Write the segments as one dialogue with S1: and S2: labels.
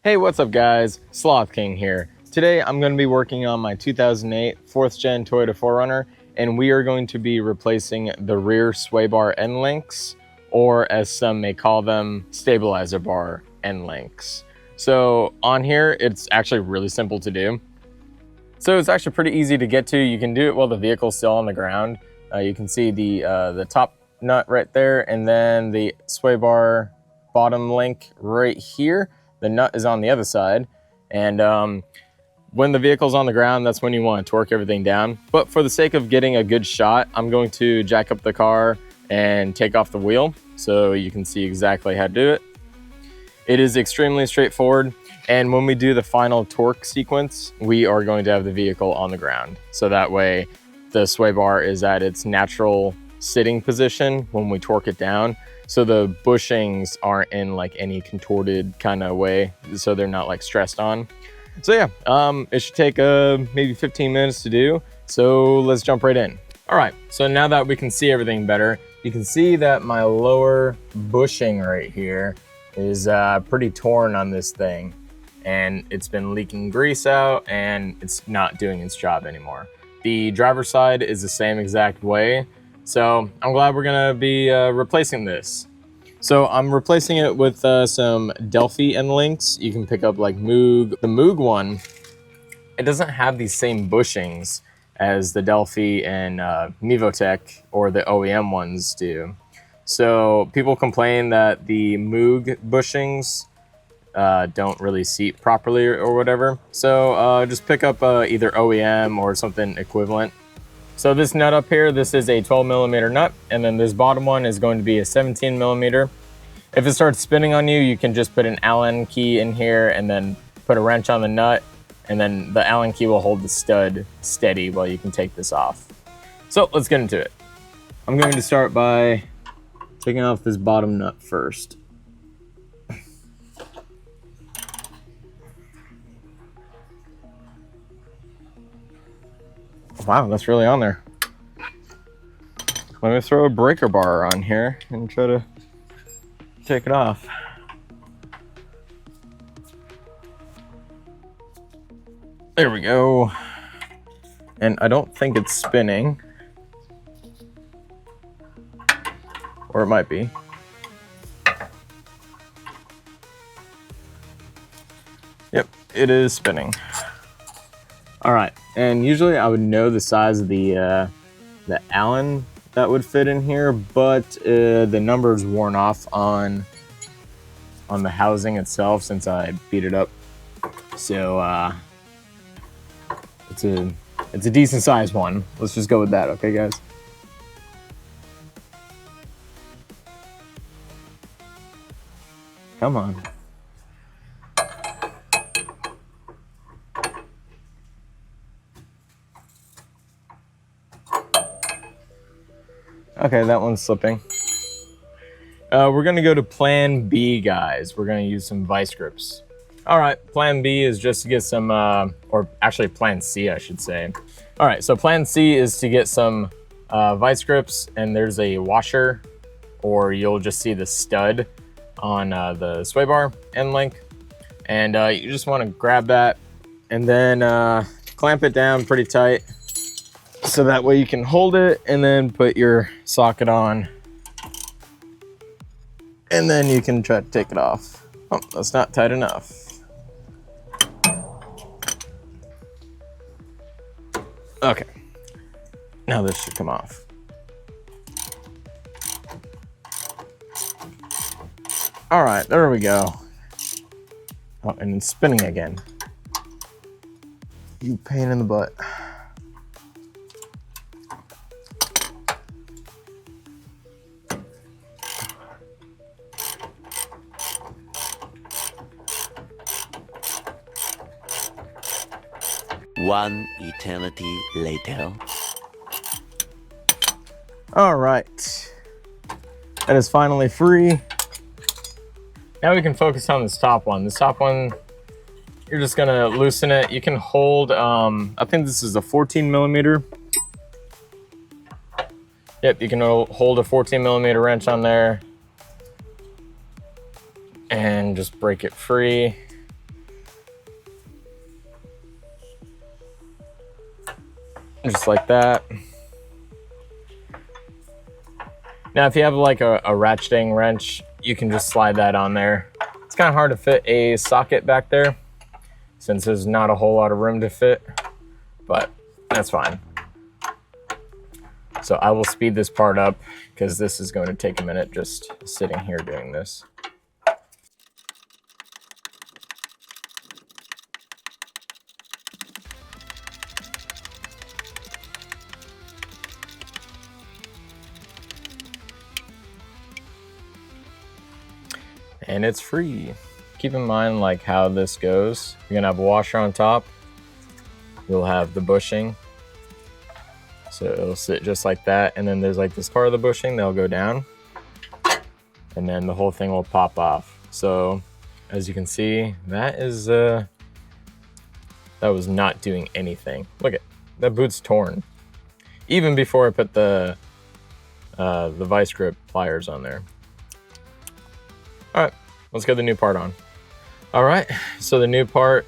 S1: Hey, what's up guys? Sloth King here. Today I'm going to be working on my 2008 4th gen Toyota 4Runner, and we are going to be replacing the rear sway bar end links, or as some may call them, stabilizer bar end links. So on here, it's actually really simple to do. So it's actually pretty easy to get to. You can do it while the vehicle's still on the ground. You can see the top nut right there, and then the sway bar bottom link right here. The nut is on the other side, and when the vehicle's on the ground, that's when you want to torque everything down. But for the sake of getting a good shot, I'm going to jack up the car and take off the wheel so you can see exactly how to do it. It is extremely straightforward, and when we do the final torque sequence, we are going to have the vehicle on the ground. So that way the sway bar is at its natural sitting position when we torque it down. So the bushings aren't in like any contorted kind of way, so they're not like stressed on. So yeah, it should take maybe 15 minutes to do. So let's jump right in. All right, so now that we can see everything better, you can see that my lower bushing right here is pretty torn on this thing, and it's been leaking grease out and it's not doing its job anymore. The driver's side is the same exact way. So I'm glad we're gonna be replacing this. So I'm replacing it with some Delphi end links. You can pick up like Moog. The Moog one, it doesn't have these same bushings as the Delphi and Mevotech or the OEM ones do. So people complain that the Moog bushings don't really seat properly or whatever. So just pick up either OEM or something equivalent. So this nut up here, this is a 12mm nut, and then this bottom one is going to be a 17mm. If it starts spinning on you, you can just put an Allen key in here and then put a wrench on the nut, and then the Allen key will hold the stud steady while you can take this off. So let's get into it. I'm going to start by taking off this bottom nut first. Wow, that's really on there. Let me throw a breaker bar on here and try to take it off. There we go. And I don't think it's spinning. Or it might be. Yep, it is spinning. All right, and usually I would know the size of the Allen that would fit in here, but the number's worn off on the housing itself since I beat it up. So it's a decent sized one. Let's just go with that, okay, guys? Come on. Okay, that one's slipping. We're gonna go to plan B, guys. We're gonna use some vice grips. All right, plan B is just to get some, or actually plan C, I should say. All right, so plan C is to get some vice grips, and there's a washer, or you'll just see the stud on the sway bar end link. And you just wanna grab that and then clamp it down pretty tight, so that way you can hold it and then put your socket on, and then you can try to take it off. Oh, that's not tight enough. Okay, now this should come off. All right, there we go. Oh, and it's spinning again. You pain in the butt.
S2: One eternity later.
S1: All right, that is finally free. Now we can focus on this top one. This top one, you're just gonna loosen it. You can hold, I think this is a 14mm. Yep, you can hold a 14mm wrench on there and just break it free. just like that. Now, if you have like a ratcheting wrench, you can just slide that on there. It's kind of hard to fit a socket back there since there's not a whole lot of room to fit, but that's fine. So I will speed this part up because this is going to take a minute just sitting here doing this. And it's free. Keep in mind like how this goes. You're gonna have a washer on top. You'll have the bushing. So it'll sit just like that. And then there's like this part of the bushing that'll go down. And then the whole thing will pop off. So as you can see, that is, that was not doing anything. Look at, that boot's torn. Even before I put the vice grip pliers on there. All right, let's get the new part on. All right, so the new part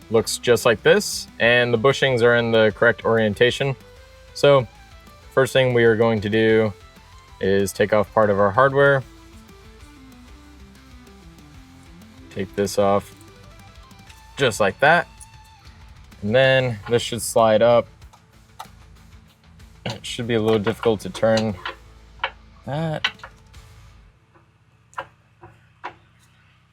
S1: looks just like this, and the bushings are in the correct orientation. So first thing we are going to do is take off part of our hardware. Take this off just like that. And then this should slide up. It should be a little difficult to turn that.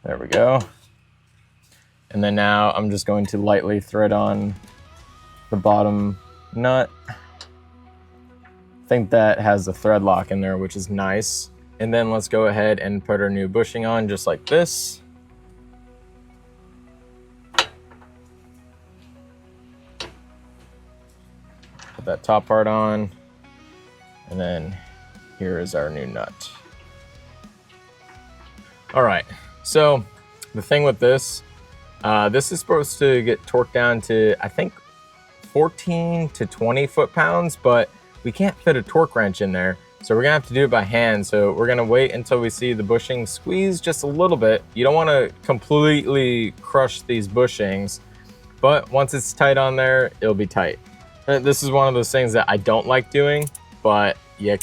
S1: There we go. And then now I'm just going to lightly thread on the bottom nut. I think that has a thread lock in there, which is nice. And then let's go ahead and put our new bushing on just like this. Put that top part on. And then here is our new nut. All right. So the thing with this is supposed to get torqued down to, I think, 14 to 20 foot-pounds, but we can't fit a torque wrench in there. So we're gonna have to do it by hand. So we're gonna wait until we see the bushing squeeze just a little bit. You don't wanna completely crush these bushings, but once it's tight on there, it'll be tight. This is one of those things that I don't like doing, but you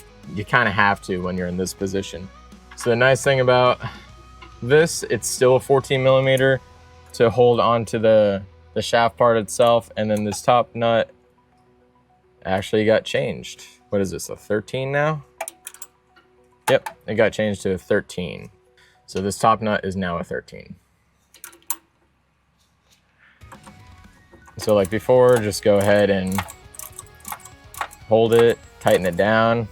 S1: kind of have to when you're in this position. So the nice thing about this, it's still a 14 millimeter to hold onto the shaft part itself, and then this top nut actually got changed. What is this, a 13 now? Yep, it got changed to a 13. So this top nut is now a 13. So like before, just go ahead and hold it, tighten it down.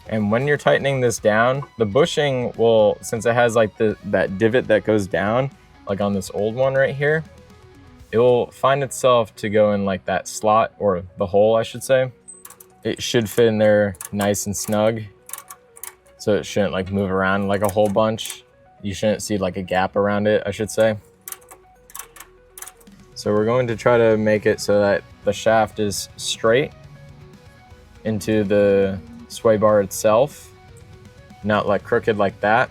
S1: And when you're tightening this down, the bushing will, since it has like that divot that goes down, like on this old one right here, it will find itself to go in like that slot, or the hole, I should say. It should fit in there nice and snug. So it shouldn't like move around like a whole bunch. You shouldn't see like a gap around it, I should say. So we're going to try to make it so that the shaft is straight into the sway bar itself, not like crooked like that.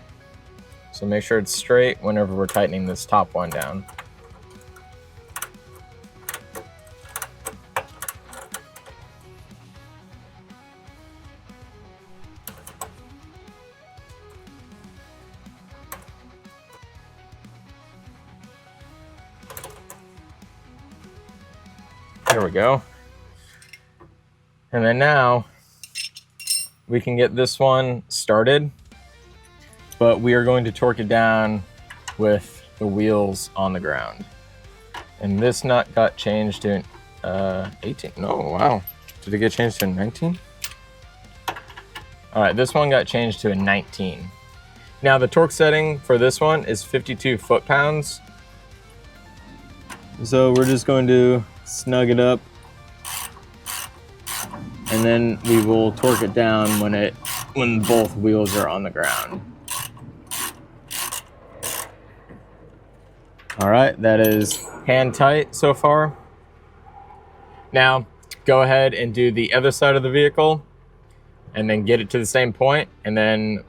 S1: So make sure it's straight whenever we're tightening this top one down. There we go. And then now we can get this one started, but we are going to torque it down with the wheels on the ground. And this nut got changed to 18. No, wow. Did it get changed to a 19? All right, this one got changed to a 19. Now the torque setting for this one is 52 foot-pounds. So we're just going to snug it up, and then we will torque it down when both wheels are on the ground. All right, that is hand tight so far. Now, go ahead and do the other side of the vehicle and then get it to the same point, and then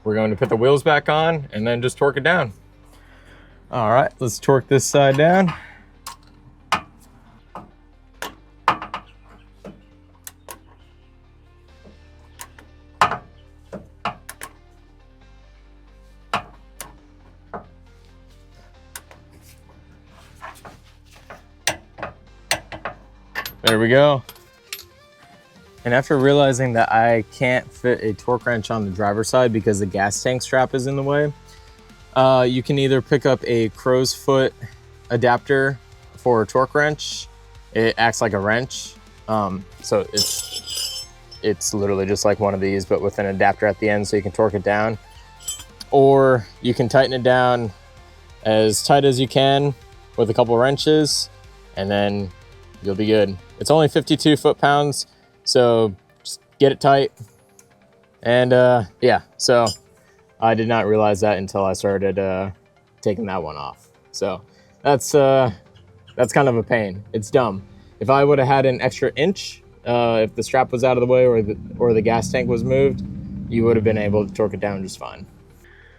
S1: we're going to put the wheels back on and then just torque it down. All right, let's torque this side down. There we go. And after realizing that I can't fit a torque wrench on the driver's side because the gas tank strap is in the way, you can either pick up a crow's foot adapter for a torque wrench. It acts like a wrench. So it's literally just like one of these, but with an adapter at the end so you can torque it down. Or you can tighten it down as tight as you can with a couple wrenches, and then you'll be good. It's only 52 foot-pounds, so just get it tight. And yeah, so I did not realize that until I started taking that one off. So that's kind of a pain. It's dumb. If I would have had an extra inch, if the strap was out of the way or the gas tank was moved, you would have been able to torque it down just fine.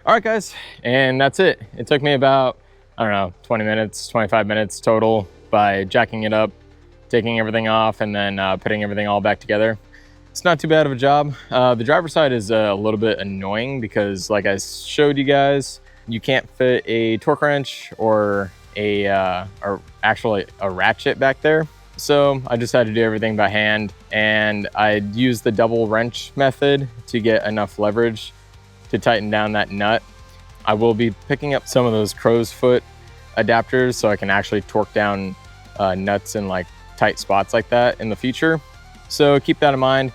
S1: All right, guys, and that's it. It took me about, I don't know, 20 minutes, 25 minutes total by jacking it up, taking everything off, and then putting everything all back together. It's not too bad of a job. The driver's side is a little bit annoying because, like I showed you guys, you can't fit a torque wrench or actually a ratchet back there. So I just had to do everything by hand, and I used the double wrench method to get enough leverage to tighten down that nut. I will be picking up some of those crow's foot adapters so I can actually torque down nuts in like tight spots like that in the future. So keep that in mind.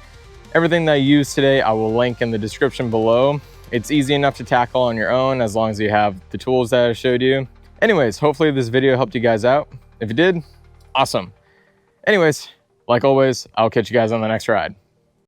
S1: Everything that I used today, I will link in the description below. It's easy enough to tackle on your own as long as you have the tools that I showed you. Anyways, hopefully this video helped you guys out. If it did, awesome. Anyways, like always, I'll catch you guys on the next ride.